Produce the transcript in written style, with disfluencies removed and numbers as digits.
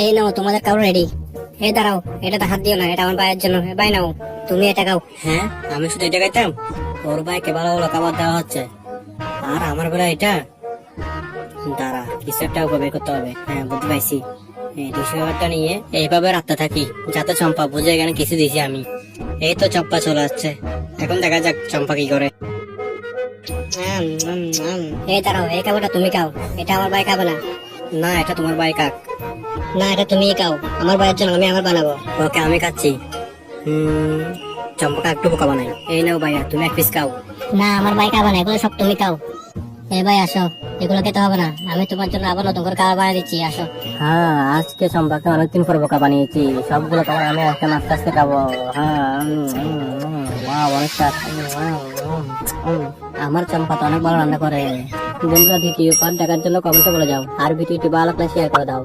এই নাও তোমাদের cow ready. এই দাঁড়াও, এটা হাত দিও না, এটা আমার ভাইয়ের জন্য। ভাই নাও, তুমি এটা খাও। হ্যাঁ, আমি শুধু এটা খাইতাম? ওর ভাইকে ভালো ভালো খাবার দেওয়া হচ্ছে, আর আমার বেলা এটা। দাঁড়া, কিছু একটা বের করতে হবে। হ্যাঁ, বুঝতে পাইছি। টিস্যু পেপারটা নিয়ে এইভাবে রাখতে থাকি, যাতে চম্পা বুঝে এখানে কিছু দিছি আমি। এই তো চম্পা চলে আসছে, এখন দেখা যাক চম্পা কি করে। এই দাঁড়াও, এই খাবারটা তুমি খাও, এটা আমার ভাই খাবে না। না, এটা তোমার ভাই কাক। না, এটা তুমিই খাও, আমার ভাইয়ের জন্য আমি আমার বানাবো। ওকে, আমি খাচ্ছি। চম্পাকে একটু বোকা বানাই। এই নাও ভাইয়া, তুমি এক পিস খাও। না, আমার ভাই খাবে না, এগুলো সব তুমি খাও। এই ভাই আসো, এগুলো খেতে হবে না, আমি তোমার জন্য আবার নতুন করে খাবার বানিয়ে দিচ্ছি, আসো। হ্যাঁ, আজকে চম্পাকে অনেকদিন পর বোকা বানিয়েছি। সবগুলো খাবার আমি এখন আস্তে আস্তে খাবো। হ্যাঁ, অনেক স্বাদ। আমার চম্পা তো অনেক ভালো রান্না করে। বন্ধুরা, ভিডিও পার্ট দেখার জন্য কমেন্টে বলে যাও, আর ভিডিওটি ভালো লাগলে শেয়ার করে দাও।